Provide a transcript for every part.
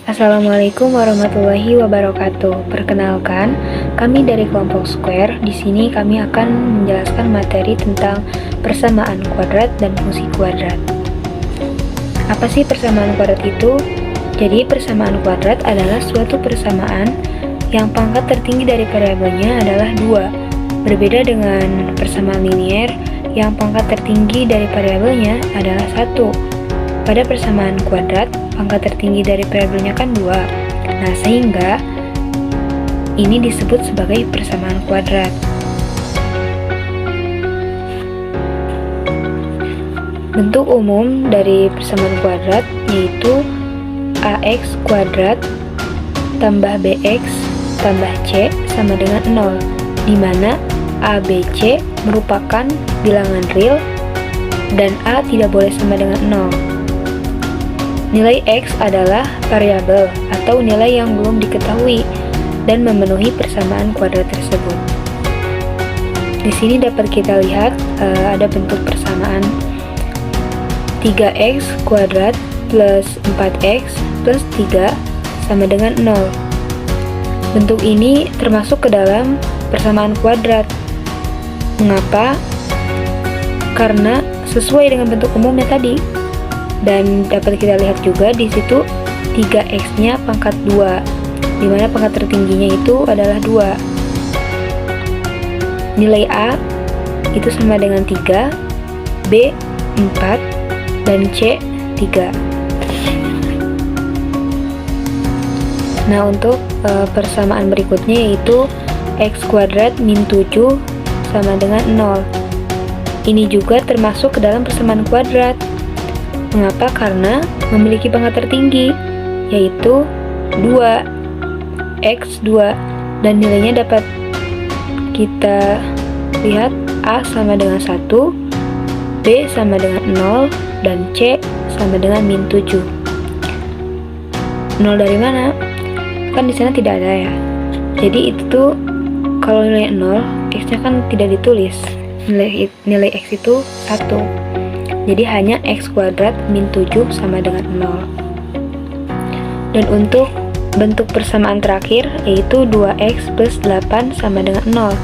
Assalamualaikum warahmatullahi wabarakatuh. Perkenalkan, kami dari kelompok Square. Di sini kami akan menjelaskan materi tentang persamaan kuadrat dan fungsi kuadrat. Apa sih persamaan kuadrat itu? Jadi, persamaan kuadrat adalah suatu persamaan yang pangkat tertinggi dari variabelnya adalah 2. Berbeda dengan persamaan linier yang pangkat tertinggi dari variabelnya adalah 1. Pada persamaan kuadrat, pangkat tertinggi dari variabelnya kan 2. Nah, sehingga ini disebut sebagai persamaan kuadrat. Bentuk umum dari persamaan kuadrat yaitu ax kuadrat tambah bx tambah c sama dengan 0, di mana a, b, c merupakan bilangan real dan a tidak boleh sama dengan 0. Nilai x adalah variabel atau nilai yang belum diketahui dan memenuhi persamaan kuadrat tersebut. Di sini dapat kita lihat ada bentuk persamaan 3x kuadrat plus 4x plus 3 sama dengan 0. Bentuk ini termasuk ke dalam persamaan kuadrat. Mengapa? Karena sesuai dengan bentuk umumnya tadi. Dan dapat kita lihat juga di situ 3x-nya pangkat 2, di mana pangkat tertingginya itu adalah 2. Nilai A itu sama dengan 3, B 4, dan C 3. Nah, untuk persamaan berikutnya yaitu x kuadrat min 7 sama dengan 0. Ini juga termasuk ke dalam persamaan kuadrat. Mengapa? Karena memiliki pangkat tertinggi, yaitu 2, x2, dan nilainya dapat kita lihat A sama dengan 1, B sama dengan 0, dan C sama dengan min 7. 0 dari mana? Kan di sana tidak ada ya. Jadi itu tuh kalau nilai 0, x-nya kan tidak ditulis. Nilai x itu 1. Jadi hanya x kuadrat min 7 sama dengan 0. Dan untuk bentuk persamaan terakhir yaitu 2x plus 8 sama dengan 0.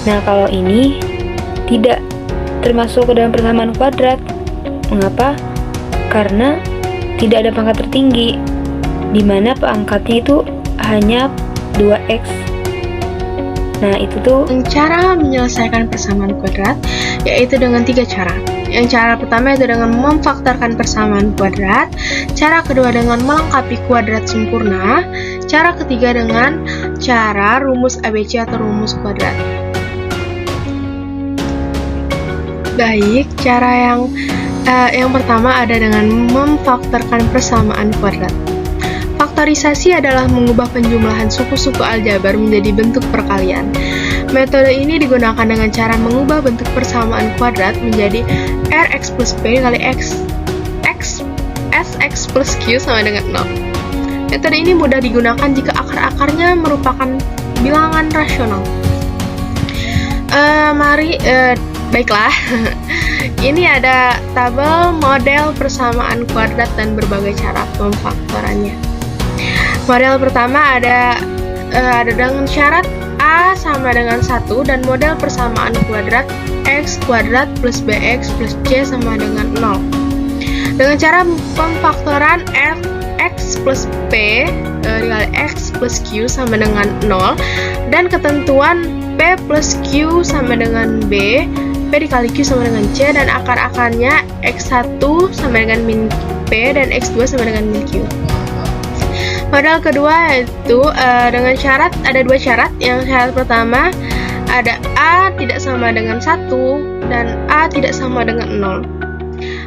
Nah, kalau ini tidak termasuk ke dalam persamaan kuadrat. Mengapa? Karena tidak ada pangkat tertinggi, di mana pangkatnya itu hanya 2x. Nah, itu tuh cara menyelesaikan persamaan kuadrat yaitu dengan 3 cara. Yang cara pertama itu dengan memfaktorkan persamaan kuadrat, cara kedua dengan melengkapi kuadrat sempurna, cara ketiga dengan cara rumus ABC atau rumus kuadrat. Baik, cara yang pertama ada dengan memfaktorkan persamaan kuadrat. Faktorisasi adalah mengubah penjumlahan suku-suku aljabar menjadi bentuk perkalian. Metode ini digunakan dengan cara mengubah bentuk persamaan kuadrat menjadi Rx plus P kali Sx plus Q sama dengan 0. Metode ini mudah digunakan jika akar-akarnya merupakan bilangan rasional. Baiklah. Ini ada tabel model persamaan kuadrat dan berbagai cara pemfaktorannya. Model pertama ada dengan syarat A sama dengan 1 dan model persamaan kuadrat x kuadrat plus bx plus c sama dengan 0. Dengan cara pemfaktoran x plus p dikali x plus q sama dengan 0 dan ketentuan p plus q sama dengan b, p dikali q sama dengan c, dan akar-akarnya x1 sama dengan min p dan x2 sama dengan min q. Model kedua yaitu dengan syarat, ada 2 syarat. Yang syarat pertama ada A tidak sama dengan 1 dan A tidak sama dengan 0.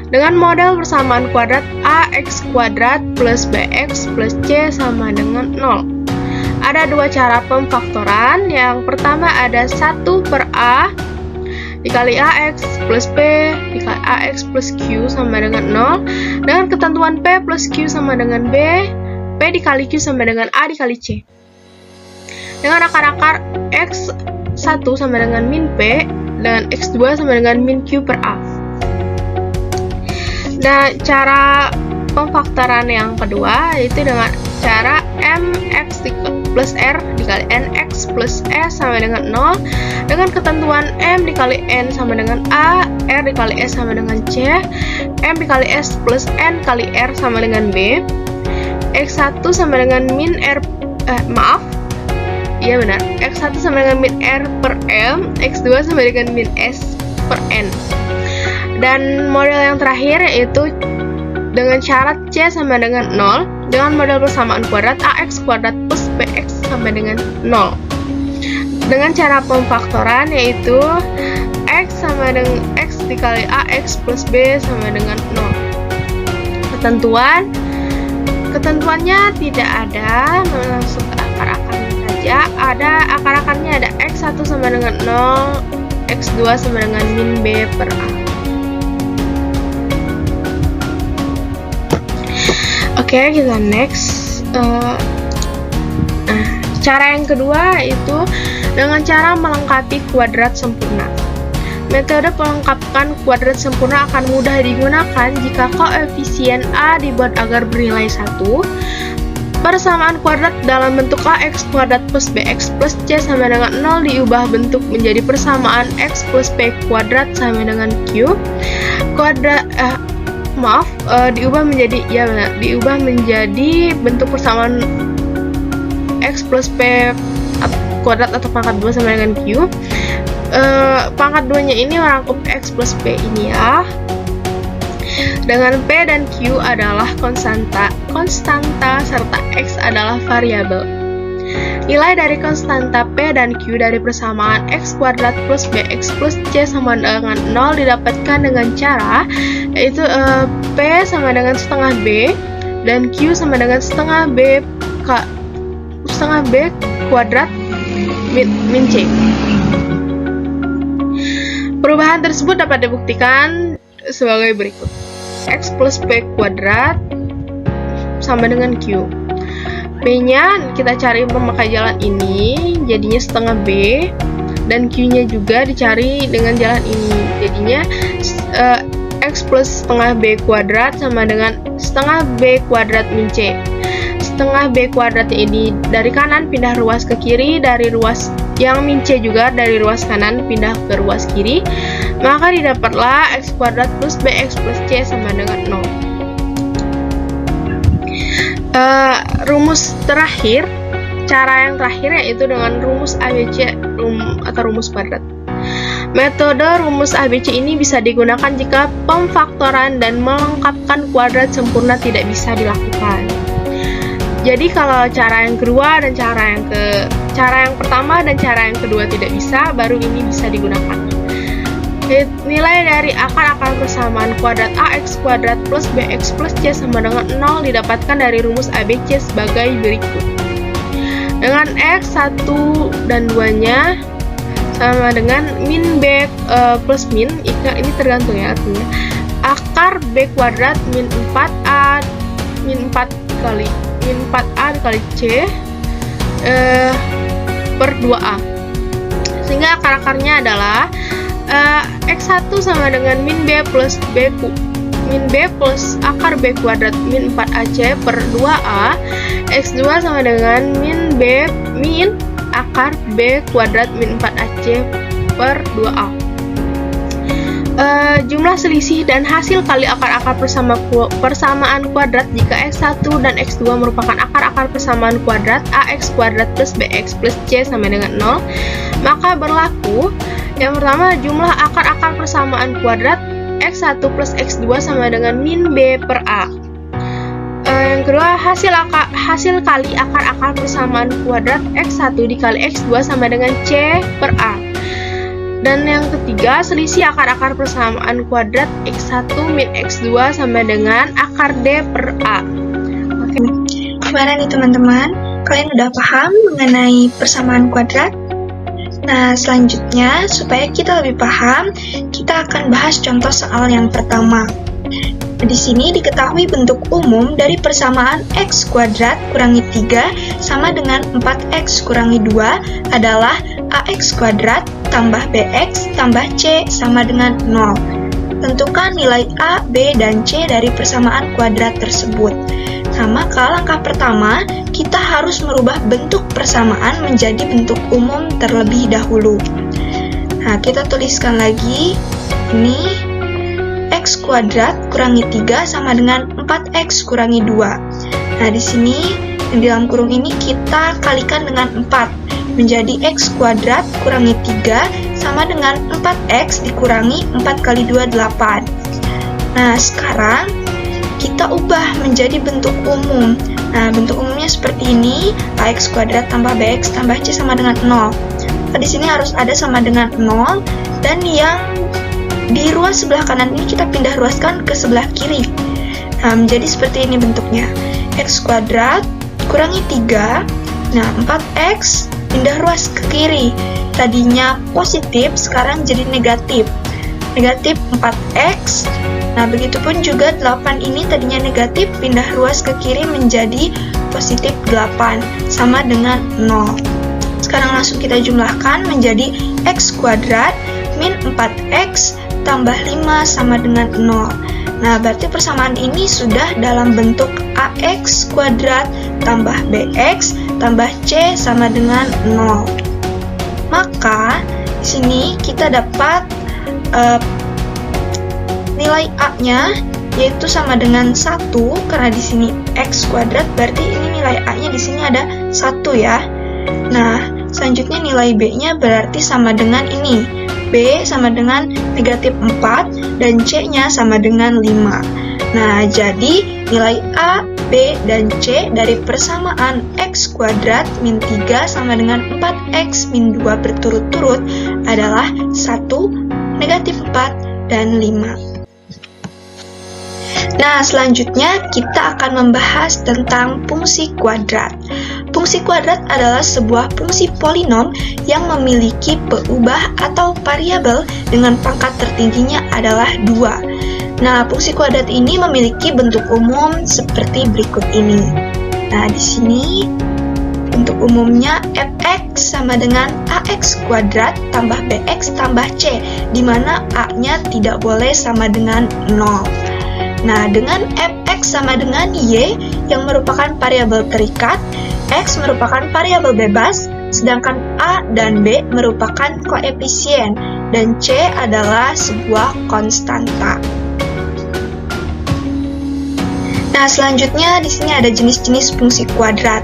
Dengan model persamaan kuadrat AX kuadrat plus BX plus C sama dengan 0. Ada 2 cara pemfaktoran. Yang pertama ada 1 per A dikali AX plus P dikali AX plus Q sama dengan 0 dengan ketentuan P plus Q sama dengan B, P dikali Q sama dengan A dikali C. Dengan akar-akar X1 sama dengan min P dan X2 sama dengan min Q per A. Nah, cara pemfaktoran yang kedua yaitu dengan cara mx plus r dikali nx plus e sama dengan 0 dengan ketentuan m dikali n sama dengan a, r dikali s sama dengan c, m dikali s plus n kali r sama dengan b, x1 sama dengan min r iya benar, x1 sama dengan min r per m, x2 sama dengan min s per n. Dan model yang terakhir yaitu dengan syarat c sama dengan 0 dengan model persamaan kuadrat ax kuadrat plus bx sama dengan 0. Dengan cara pemfaktoran yaitu x sama dengan x dikali ax plus b sama dengan 0. Ketentuannya tidak ada, langsung ke akar-akarnya saja. Ada akar-akarnya ada x1 sama dengan 0, x2 sama dengan min b per a. Oke, kita next. Cara yang kedua itu dengan cara melengkapi kuadrat sempurna. Metode pelengkapan kuadrat sempurna akan mudah digunakan jika koefisien a dibuat agar bernilai 1. Persamaan kuadrat dalam bentuk ax kuadrat plus bx plus c sama dengan 0 diubah bentuk menjadi persamaan x plus p kuadrat sama dengan q. Diubah menjadi bentuk persamaan x plus p kuadrat atau pangkat 2 sama dengan q. Pangkat 2 nya ini merangkup x plus p ini ya. Dengan p dan q adalah konstanta serta x adalah variabel. Nilai dari konstanta p dan q dari persamaan x kuadrat plus bx plus c sama dengan 0 didapatkan dengan cara yaitu p sama dengan setengah b dan q sama dengan setengah b kuadrat min c. Perubahan tersebut dapat dibuktikan sebagai berikut. X plus P kuadrat sama dengan Q. P-nya kita cari memakai jalan ini, jadinya setengah B. Dan Q-nya juga dicari dengan jalan ini, jadinya X plus setengah B kuadrat sama dengan setengah B kuadrat min C. Setengah B kuadratnya ini dari kanan pindah ruas ke kiri, dari ruas yang min C juga dari ruas kanan pindah ke ruas kiri, maka didapatlah X kuadrat plus BX plus C sama dengan 0. Rumus terakhir, cara yang terakhir yaitu dengan rumus ABC atau rumus kuadrat. Metode rumus ABC ini bisa digunakan jika pemfaktoran dan melengkapkan kuadrat sempurna tidak bisa dilakukan. Jadi kalau cara yang kedua dan cara yang pertama dan cara yang kedua tidak bisa, baru ini bisa digunakan. Nilai dari akar-akar persamaan kuadrat AX kuadrat plus BX plus C sama dengan 0 didapatkan dari rumus ABC sebagai berikut. Dengan X 1 dan 2-nya sama dengan min B plus min, ini tergantung ya artinya. Akar B kuadrat min 4A dikali C per 2A. Sehingga akar-akarnya adalah X1 sama dengan min B plus akar B kuadrat min 4AC per 2A. X2 sama dengan min akar B kuadrat min 4AC per 2A. Jumlah selisih dan hasil kali akar-akar persamaan kuadrat jika X1 dan X2 merupakan akar-akar persamaan kuadrat AX kuadrat plus BX plus C sama dengan 0, maka berlaku yang pertama jumlah akar-akar persamaan kuadrat X1 plus X2 sama dengan min B per A. Yang kedua hasil kali akar-akar persamaan kuadrat X1 dikali X2 sama dengan C per A. Dan yang ketiga, selisih akar-akar persamaan kuadrat X1 min X2 sama dengan akar D per A. Oke. Gimana nih teman-teman? Kalian udah paham mengenai persamaan kuadrat? Nah, selanjutnya, supaya kita lebih paham, kita akan bahas contoh soal yang pertama. Di sini diketahui bentuk umum dari persamaan X kuadrat kurangi 3 sama dengan 4X kurangi 2 adalah AX kuadrat tambah BX tambah C sama dengan 0. Tentukan nilai A, B, dan C dari persamaan kuadrat tersebut. Maka langkah pertama, kita harus merubah bentuk persamaan menjadi bentuk umum terlebih dahulu. Nah, kita tuliskan lagi, ini x kuadrat kurangi 3 sama dengan 4x kurangi 2. Nah, di sini yang di dalam kurung ini kita kalikan dengan 4, menjadi x kuadrat kurangi 3 sama dengan 4x dikurangi 4 kali 2, 8. Nah, sekarang kita ubah menjadi bentuk umum. Nah, bentuk umumnya seperti ini, ax kuadrat tambah bx tambah c sama dengan 0. Nah, di sini harus ada sama dengan 0, dan yang di ruas sebelah kanan ini kita pindah ruaskan ke sebelah kiri. Nah, menjadi seperti ini bentuknya. X kuadrat kurangi 3. Nah, 4x pindah ruas ke kiri. Tadinya positif, sekarang jadi negatif. Negatif 4x. Nah, begitupun juga 8 ini tadinya negatif, pindah ruas ke kiri menjadi positif 8, sama dengan 0. Sekarang langsung kita jumlahkan menjadi x kuadrat min 4x tambah 5 sama dengan 0. Nah, berarti persamaan ini sudah dalam bentuk ax kuadrat tambah bx tambah c sama dengan 0. Maka di sini kita dapat nilai a-nya yaitu sama dengan 1, karena di sini x kuadrat, berarti ini nilai a-nya di sini ada 1 ya. Nah, selanjutnya nilai b-nya berarti sama dengan ini. B sama dengan negatif 4 dan c-nya sama dengan 5. Nah, jadi nilai a, b, dan c dari persamaan x kuadrat min 3 sama dengan 4x min 2 berturut-turut adalah 1, negatif 4, dan 5. Nah, selanjutnya kita akan membahas tentang fungsi kuadrat. Fungsi kuadrat adalah sebuah fungsi polinom yang memiliki peubah atau variabel dengan pangkat tertingginya adalah 2. Nah, fungsi kuadrat ini memiliki bentuk umum seperti berikut ini. Nah, di sini bentuk umumnya fx sama dengan ax kuadrat tambah bx tambah c, di mana a-nya tidak boleh sama dengan 0. Nah, dengan fx sama dengan y yang merupakan variabel terikat, x merupakan variabel bebas, sedangkan a dan b merupakan koefisien, dan c adalah sebuah konstanta. Nah, selanjutnya di sini ada jenis-jenis fungsi kuadrat.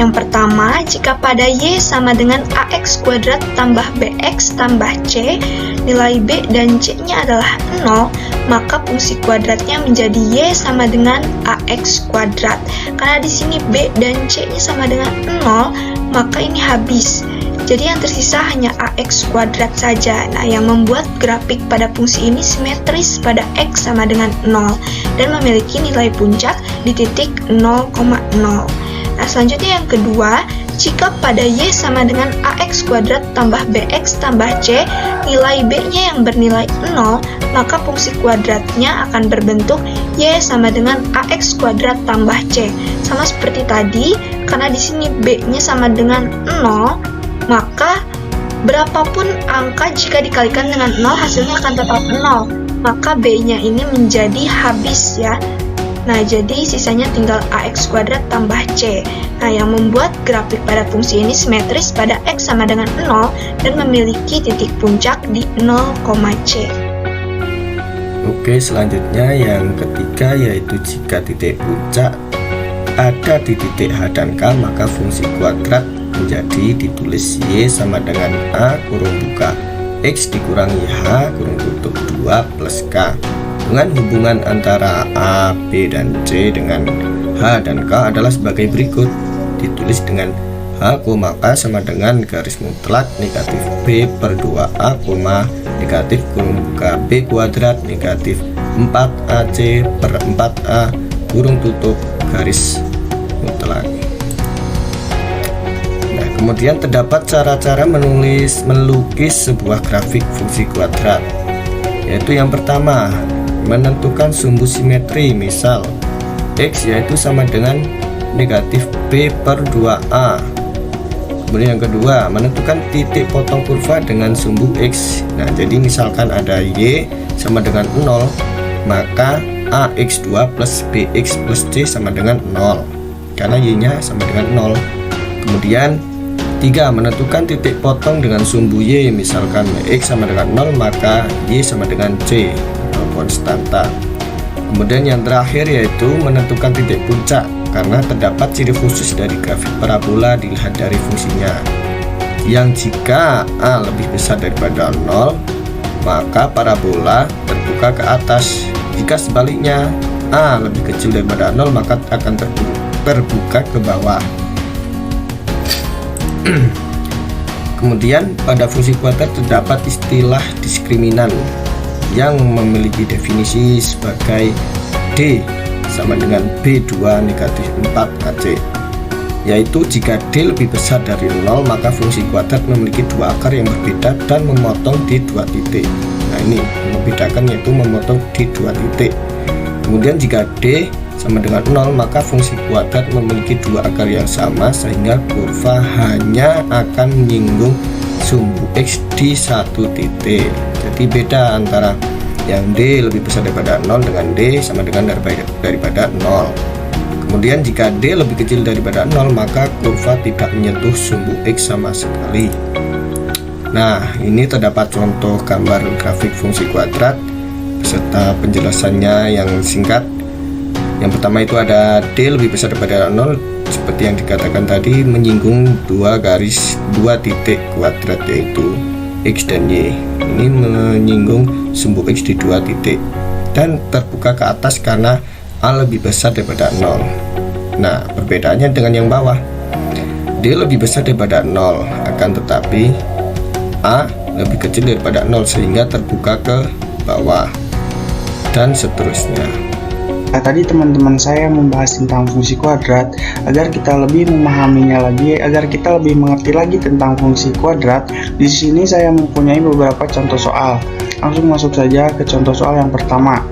Yang pertama, jika pada y sama dengan ax kuadrat tambah bx tambah c, nilai b dan c-nya adalah 0, maka fungsi kuadratnya menjadi y sama dengan ax kuadrat. Karena di sini b dan c-nya sama dengan 0, maka ini habis. Jadi yang tersisa hanya ax kuadrat saja. Nah, yang membuat grafik pada fungsi ini simetris pada x sama dengan 0 dan memiliki nilai puncak di titik 0,0. Nah, selanjutnya yang kedua, jika pada y sama dengan ax kuadrat tambah bx tambah c, nilai b-nya yang bernilai 0, maka fungsi kuadratnya akan berbentuk y sama dengan ax kuadrat tambah c. Sama seperti tadi, karena di sini b-nya sama dengan 0, maka berapapun angka jika dikalikan dengan 0 hasilnya akan tetap 0. Maka b-nya ini menjadi habis ya. Nah, jadi sisanya tinggal ax kuadrat tambah c. Nah, yang membuat grafik pada fungsi ini simetris pada x sama dengan 0 dan memiliki titik puncak di 0,c. Oke, selanjutnya yang ketiga yaitu jika titik puncak ada di titik h dan k, maka fungsi kuadrat menjadi ditulis y sama dengan a kurung buka x dikurangi h kurung tutup 2 plus k. Dengan hubungan antara A, B, dan C dengan H dan K adalah sebagai berikut. Ditulis dengan H, K sama dengan garis mutlak negatif B per 2A, negatif kurung buka B kuadrat negatif 4AC per 4A kurung tutup garis mutlak. Nah, kemudian terdapat cara-cara melukis sebuah grafik fungsi kuadrat. Yaitu yang pertama, menentukan sumbu simetri, misal x yaitu sama dengan negatif b per 2a. Kemudian yang kedua, menentukan titik potong kurva dengan sumbu x. Nah, jadi misalkan ada y sama dengan 0, maka ax2 plus bx plus c sama dengan 0. karena Y-nya sama dengan 0. Kemudian 3. Menentukan titik potong dengan sumbu Y, misalkan X sama dengan 0 maka Y sama dengan C atau konstanta. Kemudian yang terakhir yaitu menentukan titik puncak, karena terdapat ciri khusus dari grafik parabola dilihat dari fungsinya, yang jika A lebih besar daripada 0 maka parabola terbuka ke atas. Jika sebaliknya A lebih kecil daripada 0 maka akan terbuka ke bawah. Kemudian pada fungsi kuadrat terdapat istilah diskriminan yang memiliki definisi sebagai D sama dengan B2 negatif 4 AC, yaitu jika D lebih besar dari 0 maka fungsi kuadrat memiliki dua akar yang berbeda dan memotong di dua titik. Nah ini membedakan, yaitu memotong di dua titik. Kemudian jika D sama dengan 0 maka fungsi kuadrat memiliki dua akar yang sama, sehingga kurva hanya akan menyinggung sumbu X di satu titik. Jadi beda antara yang D lebih besar daripada 0 dengan D sama dengan daripada 0. Kemudian jika D lebih kecil daripada 0 maka kurva tidak menyentuh sumbu X sama sekali. Nah, ini terdapat contoh gambar grafik fungsi kuadrat beserta penjelasannya yang singkat. Yang pertama itu ada D lebih besar daripada 0, seperti yang dikatakan tadi, menyinggung dua titik kuadrat yaitu X dan Y. Ini menyinggung sumbu X di dua titik dan terbuka ke atas karena A lebih besar daripada 0. Nah, perbedaannya dengan yang bawah, D lebih besar daripada 0, akan tetapi A lebih kecil daripada 0 sehingga terbuka ke bawah, dan seterusnya. Nah, tadi teman-teman saya membahas tentang fungsi kuadrat agar kita lebih memahaminya lagi, agar kita lebih mengerti lagi tentang fungsi kuadrat. Di sini saya mempunyai beberapa contoh soal. Langsung masuk saja ke contoh soal yang pertama,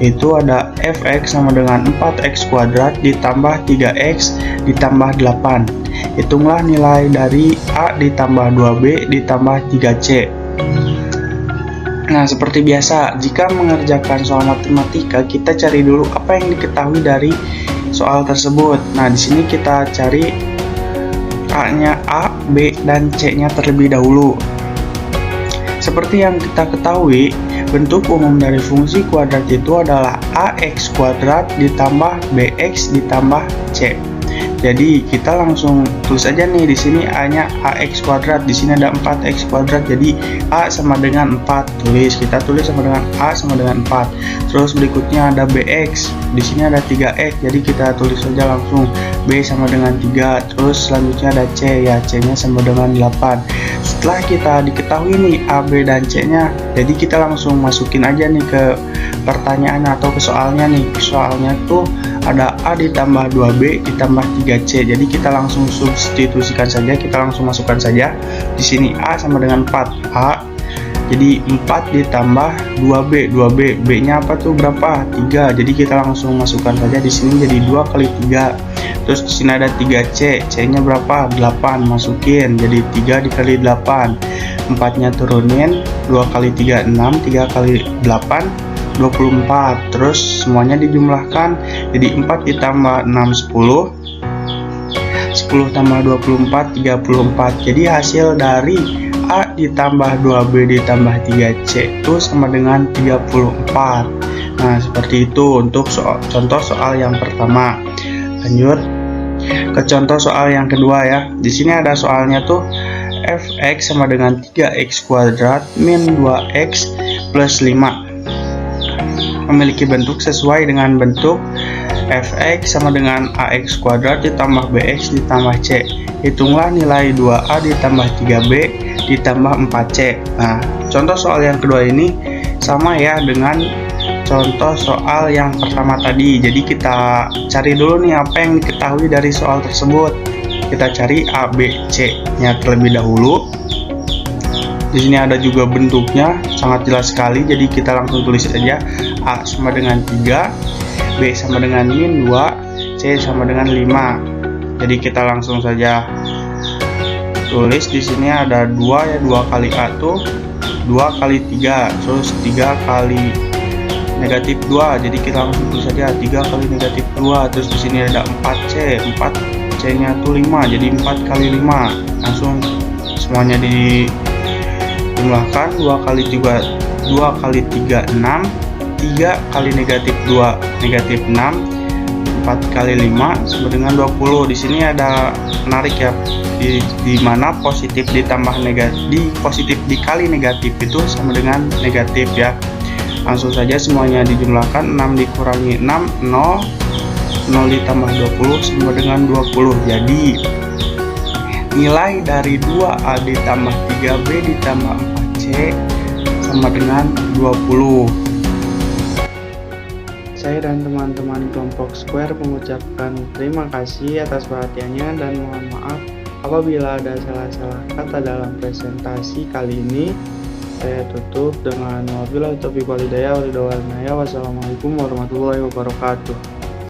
yaitu ada fx sama dengan 4x kuadrat ditambah 3x ditambah 8. Hitunglah nilai dari A ditambah 2B ditambah 3C. Nah, seperti biasa, jika mengerjakan soal matematika, kita cari dulu apa yang diketahui dari soal tersebut. Nah, di sini kita cari A-nya A, B, dan C-nya terlebih dahulu. Seperti yang kita ketahui, bentuk umum dari fungsi kuadrat itu adalah AX kuadrat ditambah BX ditambah C. Jadi kita langsung tulis aja nih, di sini A-nya AX kuadrat, di sini ada 4x kuadrat, jadi A sama dengan 4. Kita tulis sama dengan A sama dengan 4. Terus berikutnya ada BX, di sini ada 3x, jadi kita tulis saja langsung B sama dengan 3. Terus selanjutnya ada C, ya C-nya sama dengan 8. Setelah kita diketahui nih A, B, dan C-nya, jadi kita langsung masukin aja nih ke pertanyaan atau ke soalnya nih. Soalnya tuh ada A ditambah 2B ditambah 3C. Jadi kita langsung substitusikan saja, kita langsung masukkan saja. Di sini A sama dengan 4A. Jadi 4 ditambah 2B. 2B, B-nya apa tuh berapa? 3. Jadi kita langsung masukkan saja di sini jadi 2 kali 3. Terus di sini ada 3C. C-nya berapa? 8. Masukin. Jadi 3 dikali 8. 4-nya turunin. 2 kali 3 6, 3 kali 8 24. Terus semuanya dijumlahkan jadi 4 ditambah 6 10, 10 tambah 24 34. Jadi hasil dari A ditambah 2B ditambah 3C itu sama dengan 34. Nah, seperti itu untuk contoh soal yang pertama. Lanjut ke contoh soal yang kedua ya. Di sini ada soalnya tuh fx sama dengan 3x kuadrat min 2x plus 5 memiliki bentuk sesuai dengan bentuk fx sama dengan ax kuadrat ditambah bx ditambah c. Hitunglah nilai 2a ditambah 3b ditambah 4c. Nah, contoh soal yang kedua ini sama ya dengan contoh soal yang pertama tadi. Jadi kita cari dulu nih apa yang diketahui dari soal tersebut. Kita cari a, b, c-nya terlebih dahulu. Di sini ada juga bentuknya, sangat jelas sekali. Jadi kita langsung tulis saja A sama dengan 3, B sama dengan min 2, C sama dengan 5. Jadi kita langsung saja tulis di sini ada 2 ya, 2 kali A tuh 2 kali 3, terus 3 kali negatif 2, jadi kita langsung tulis saja 3 kali negatif 2. Terus di sini ada 4C, 4C nya tuh 5, jadi 4 kali 5. Langsung semuanya dijumlahkan. 2 kali 3 6, 3 kali negatif 2 negatif 6, 4 kali 5 sama dengan 20. Di sini ada menarik ya, di mana positif ditambah negatif, positif dikali negatif itu sama dengan negatif ya. Langsung saja semuanya dijumlahkan. 6 dikurangi 6 0, 0 ditambah 20 sama dengan 20. Jadi nilai dari 2A ditambah 3B ditambah 4C sama dengan 20. Saya dan teman-teman kelompok Square mengucapkan terima kasih atas perhatiannya dan mohon maaf apabila ada salah-salah kata dalam presentasi kali ini. Saya tutup dengan wabillahi taufiq wal hidayah. Wassalamualaikum warahmatullahi wabarakatuh.